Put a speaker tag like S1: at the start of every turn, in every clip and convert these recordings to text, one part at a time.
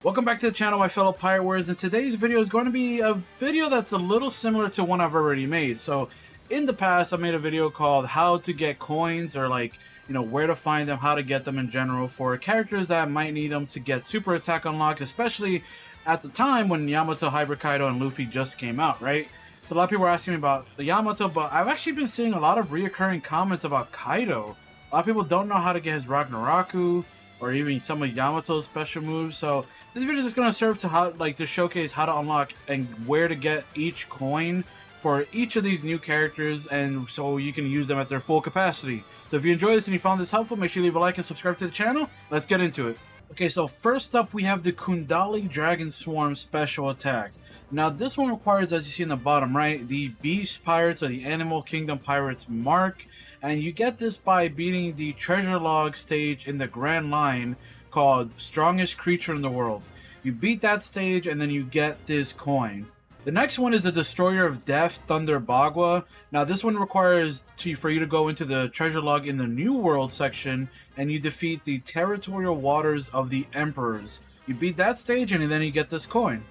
S1: Welcome back to the channel, my fellow pirate warriors, and today's video is going to be a video that's a little similar to one I've already made. So in the past I made a video called how to get coins, or where to find them, how to get them in general for characters that might need them to get super attack unlocked, especially at the time when Yamato, Hybrid Kaido, and Luffy just came out, right? So a lot of people are asking me about the Yamato, but I've actually been seeing a lot of reoccurring comments about Kaido. A lot of people don't know how to get his Ragnaraku, or even some of Yamato's special moves. So this video is just gonna serve to to showcase how to unlock and where to get each coin for each of these new characters, and so you can use them at their full capacity. So if you enjoyed this and you found this helpful, make sure you leave a like and subscribe to the channel. Let's get into it. Okay, so first up we have the Kundali Dragon Swarm special attack. Now this one requires, as you see in the bottom right, the Beast Pirates or the Animal Kingdom Pirates mark, and you get this by beating the treasure log stage in the Grand Line called Strongest Creature in the World. You beat that stage and then you get this coin. The next one is the Destroyer of Death, Thunder Bagua. Now this one requires for you to go into the treasure log in the New World section and you defeat the Territorial Waters of the Emperors. You beat that stage and then you get this coin.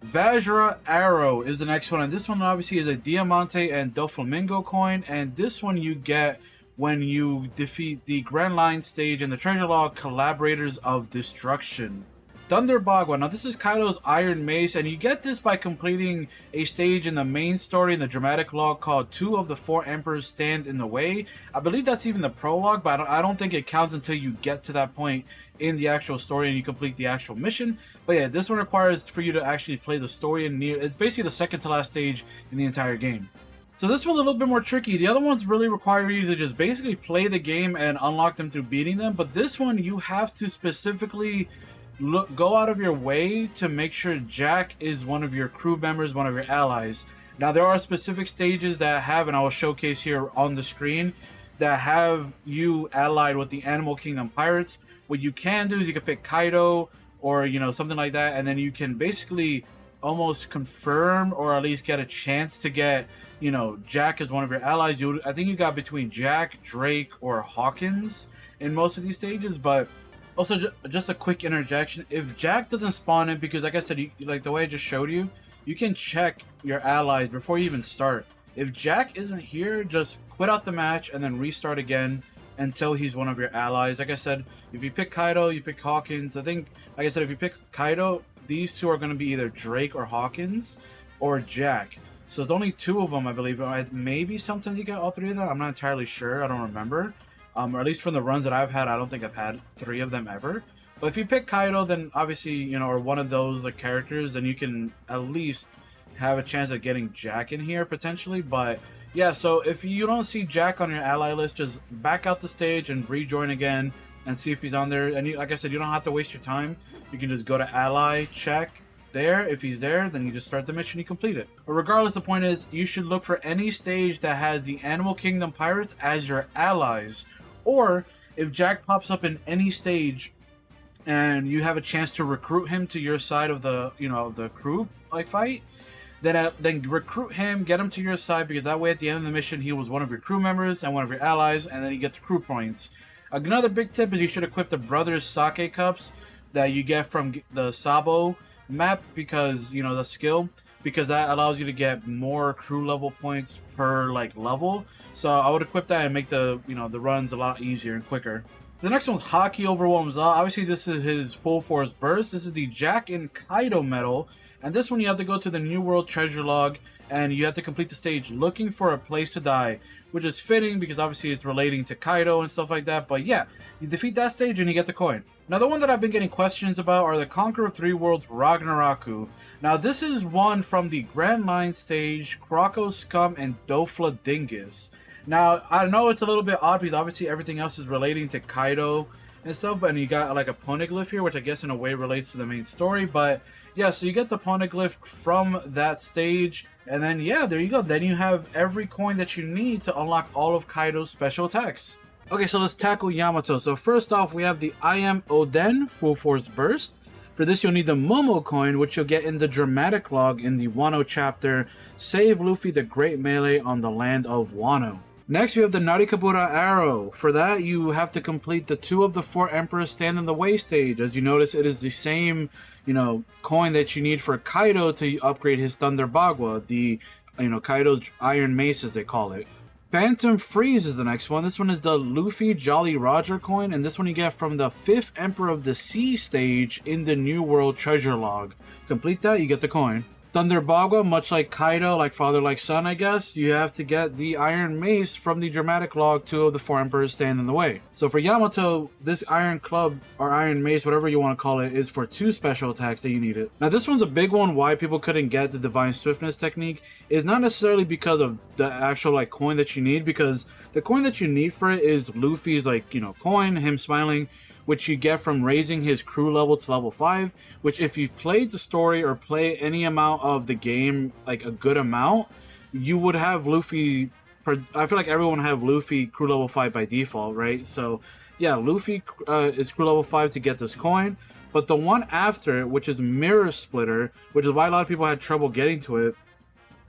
S1: Vajra Arrow is the next one, and this one obviously is a Diamante and Doflamingo coin, and this one you get when you defeat the Grand Line stage in the treasure log Collaborators of Destruction. Thunder Bagua. Now this is Kaido's Iron Mace, and you get this by completing a stage in the main story in the dramatic log called Two of the Four Emperors Stand in the Way. I believe that's even the prologue, but I don't think it counts until you get to that point in the actual story and you complete the actual mission. But yeah, this one requires for you to actually play the story, and it's basically the second to last stage in the entire game. So this one's a little bit more tricky. The other ones really require you to just basically play the game and unlock them through beating them, but this one you have to specifically go out of your way to make sure Jack is one of your crew members, one of your allies. Now there are specific stages that have, and I will showcase here on the screen, that have you allied with the Animal Kingdom Pirates. What you can do is you can pick Kaido or something like that, and then you can basically almost confirm or at least get a chance to get Jack as one of your allies. I think you got between Jack, Drake, or Hawkins in most of these stages. But also, just a quick interjection, if Jack doesn't spawn in, because like I said, like the way I just showed you, you can check your allies before you even start. If Jack isn't here, just quit out the match and then restart again until he's one of your allies. Like I said, if you pick Kaido, you pick Hawkins. I think, like I said, if you pick Kaido, these two are going to be either Drake or Hawkins or Jack. So it's only two of them, I believe. Maybe sometimes you get all three of them. I'm not entirely sure. I don't remember. Or at least from the runs that I've had, I don't think I've had three of them ever. But if you pick Kaido, then obviously, or one of those characters, then you can at least have a chance of getting Jack in here potentially. But yeah, so if you don't see Jack on your ally list, just back out the stage and rejoin again and see if he's on there. And like I said, you don't have to waste your time. You can just go to ally, check there. If he's there, then you just start the mission, you complete it. But regardless, the point is you should look for any stage that has the Animal Kingdom Pirates as your allies. Or if Jack pops up in any stage and you have a chance to recruit him to your side of the the crew fight, then recruit him, get him to your side, because that way at the end of the mission he was one of your crew members and one of your allies, and then you get the crew points. Another big tip is you should equip the Brothers Sake cups that you get from the Sabo map, because the skill, because that allows you to get more crew level points per level. So I would equip that and make the the runs a lot easier and quicker. The next one's Haki Overwhelms All. Obviously this is his full force burst. This is the Jack and Kaido medal, and this one you have to go to the New World treasure log and you have to complete the stage Looking for a Place to Die, which is fitting because obviously it's relating to Kaido and stuff like that. But yeah, you defeat that stage and you get the coin. Now the one that I've been getting questions about are the Conqueror of Three Worlds Ragnaraku. Now this is one from the Grand Line stage, Croco Scum and Dofla Dingus. Now I know it's a little bit odd because obviously everything else is relating to Kaido and stuff, and you got a poneglyph here, which I guess in a way relates to the main story. But yeah, so you get the poneglyph from that stage, and then yeah, there you go. Then you have every coin that you need to unlock all of Kaido's special attacks. Okay, so let's tackle Yamato. So first off, we have the I Am Oden Full Force Burst. For this, you'll need the Momo coin, which you'll get in the dramatic log in the Wano chapter, Save Luffy the Great Melee on the Land of Wano. Next, we have the Narikabura arrow. For that, you have to complete the 2 of the 4 Emperors Stand in the Way stage. As you notice, it is the same, coin that you need for Kaido to upgrade his Thunder Bagua, the, Kaido's Iron Mace, as they call it. Phantom Freeze is the next one. This one is the Luffy Jolly Roger coin, and this one you get from the 5th Emperor of the Sea stage in the New World Treasure Log. Complete that, you get the coin. Thunder Bagua, much like Kaido, like father, like son, I guess, you have to get the Iron Mace from the dramatic log 2 of the 4 Emperors Stand in the Way. So for Yamato, this Iron Club, or Iron Mace, whatever you want to call it, is for 2 special attacks that you need it. Now this one's a big one. Why people couldn't get the Divine Swiftness technique is not necessarily because of the actual coin that you need, because the coin that you need for it is Luffy's coin, him smiling, which you get from raising his crew level to level 5, which if you've played the story or play any amount of the game, like a good amount, you would have Luffy. I feel like everyone have Luffy crew level 5 by default, right? So yeah, Luffy is crew level 5 to get this coin, but the one after, which is Mirror Splitter, which is why a lot of people had trouble getting to it,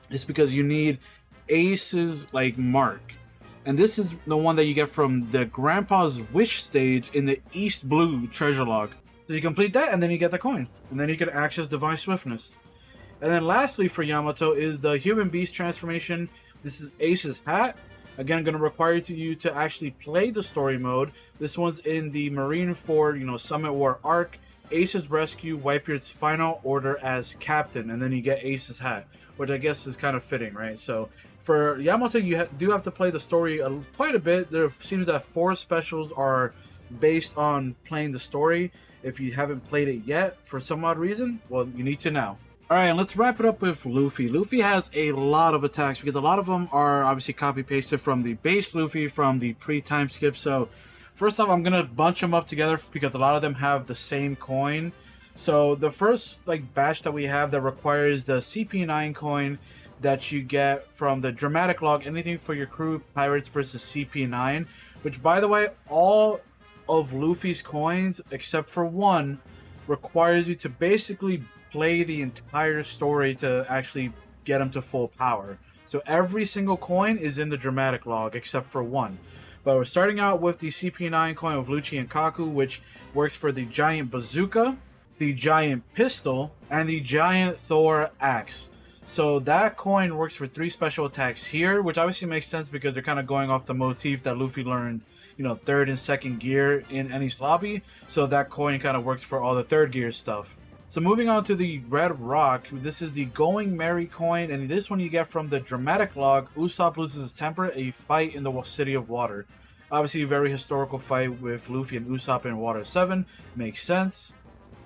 S1: is because you need Ace's mark. And this is the one that you get from the Grandpa's Wish stage in the East Blue treasure log. So you complete that, and then you get the coin. And then you can access Divine Swiftness. And then lastly for Yamato is the Human Beast transformation. This is Ace's hat. Again, going to require you to actually play the story mode. This one's in the Marineford, Summit War arc. Ace's rescue, Whitebeard's final order as captain, and then you get Ace's hat, which I guess is kind of fitting, right? So for Yamato, you do have to play the story quite a bit. There seems that 4 specials are based on playing the story. If you haven't played it yet for some odd reason, well, you need to now. Alright, and let's wrap it up with Luffy. Luffy has a lot of attacks because a lot of them are obviously copy-pasted from the base Luffy from the pre-time skip. So first off, I'm going to bunch them up together because a lot of them have the same coin. So the first batch that we have that requires the CP9 coin that you get from the dramatic log, anything for your crew, pirates versus CP9, which by the way, all of Luffy's coins except for one requires you to basically play the entire story to actually get him to full power. So every single coin is in the dramatic log except for one. But we're starting out with the CP9 coin of Lucci and Kaku, which works for the giant bazooka, the giant pistol, and the giant Thor axe. So that coin works for 3 special attacks here, which obviously makes sense because they're kind of going off the motif that Luffy learned, 3rd and 2nd gear in Enies Lobby. So that coin kind of works for all the 3rd gear stuff. So moving on to the Red Rock, this is the Going Merry coin, and this one you get from the dramatic log, Usopp loses his temper, a fight in the City of Water. Obviously a very historical fight with Luffy and Usopp in Water 7, makes sense.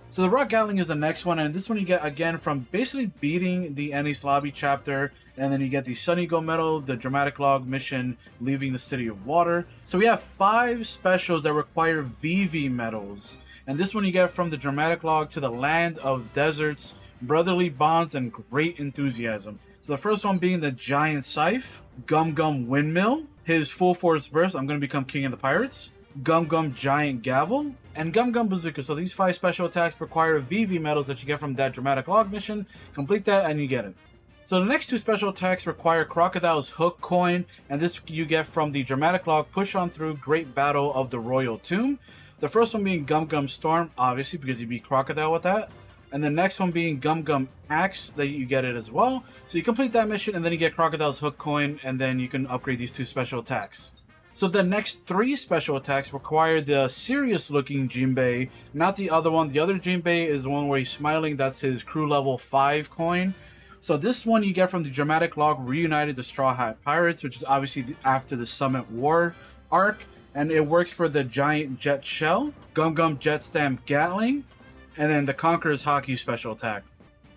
S1: So the Rock Gatling is the next one, and this one you get again from basically beating the Enies Lobby chapter, and then you get the Sun Eagle medal, the dramatic log mission, leaving the City of Water. So we have 5 specials that require VV medals, and this one you get from the dramatic log to the Land of Deserts, Brotherly Bonds, and Great Enthusiasm. So the first one being the Giant Scythe, Gum Gum Windmill, his Full Force Burst, I'm going to become King of the Pirates, Gum Gum Giant Gavel, and Gum Gum Bazooka. So these 5 special attacks require VV medals that you get from that dramatic log mission. Complete that and you get it. So the next 2 special attacks require Crocodile's Hook coin, and this you get from the dramatic log Push On Through Great Battle of the Royal Tomb. The first one being Gum Gum Storm, obviously because you beat Crocodile with that. And the next one being Gum Gum Axe, that you get it as well. So you complete that mission and then you get Crocodile's Hook coin, and then you can upgrade these 2 special attacks. So the next 3 special attacks require the serious looking Jinbei, not the other one. The other Jinbei is the one where he's smiling, that's his crew level 5 coin. So this one you get from the dramatic log Reunited the Straw Hat Pirates, which is obviously after the Summit War arc, and it works for the Giant Jet Shell, Gum Gum Jet Stamp Gatling, and then the Conqueror's Hockey special attack.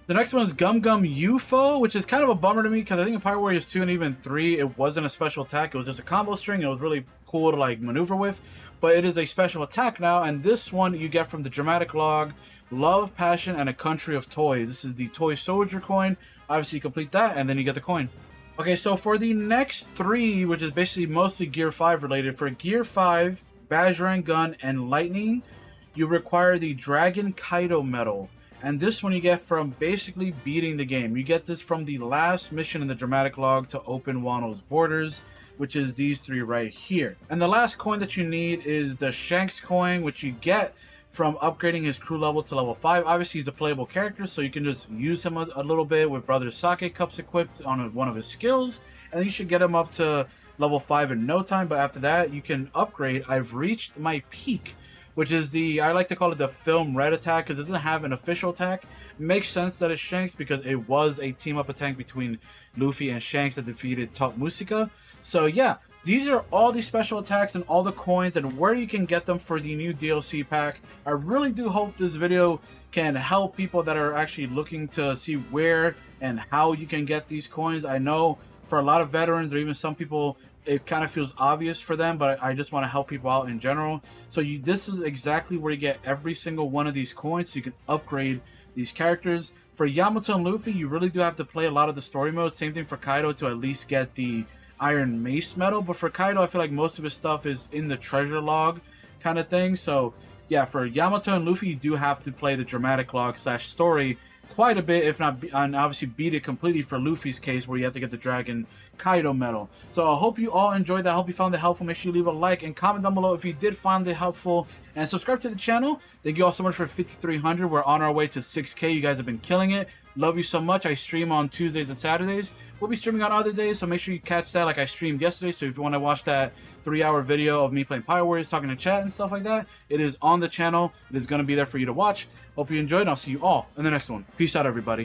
S1: The next one is Gum Gum UFO, which is kind of a bummer to me because I think in Pirate Warriors 2 and even 3, it wasn't a special attack. It was just a combo string. It was really cool to maneuver with, but it is a special attack now. And this one you get from the dramatic log, Love, Passion, and a Country of Toys. This is the Toy Soldier coin. Obviously you complete that and then you get the coin. Okay, so for the next 3, which is basically mostly Gear 5 related, for Gear 5, Bajrang Gun, and Lightning, you require the Dragon Kaido medal. And this one you get from basically beating the game. You get this from the last mission in the dramatic log to open Wano's borders. which is these 3 right here. And the last coin that you need is the Shanks coin, which you get from upgrading his crew level to level 5. Obviously, he's a playable character, so you can just use him a little bit with Brother Sake cups equipped on one of his skills, and you should get him up to level 5 in no time. But after that, you can upgrade. I've reached my peak, which is I like to call it the film red attack, because it doesn't have an official attack. It makes sense that it's Shanks because it was a team-up attack between Luffy and Shanks that defeated Top Musica. So yeah, these are all the special attacks and all the coins and where you can get them for the new DLC pack. I really do hope this video can help people that are actually looking to see where and how you can get these coins. I know for a lot of veterans or even some people, it kind of feels obvious for them, but I just want to help people out in general. So this is exactly where you get every single one of these coins, so you can upgrade these characters. For Yamato and Luffy, you really do have to play a lot of the story modes. Same thing for Kaido to at least get the Iron Mace medal. But for Kaido, I feel like most of his stuff is in the treasure log kind of thing. So yeah, for Yamato and Luffy, you do have to play the dramatic log / story quite a bit, if not, and obviously beat it completely for Luffy's case, where you have to get the Dragon Kaido medal. So I hope you all enjoyed that. I hope you found it helpful. Make sure you leave a like and comment down below if you did find it helpful, and subscribe to the channel. Thank you all so much for 5,300. We're on our way to 6K. You guys have been killing it. Love you so much. I stream on Tuesdays and Saturdays. We'll be streaming on other days, so make sure you catch that like I streamed yesterday. So if you want to watch that 3-hour video of me playing Pirate Warriors, talking to chat and stuff like that, it is on the channel. It is going to be there for you to watch. Hope you enjoyed, and I'll see you all in the next one. Peace out, everybody.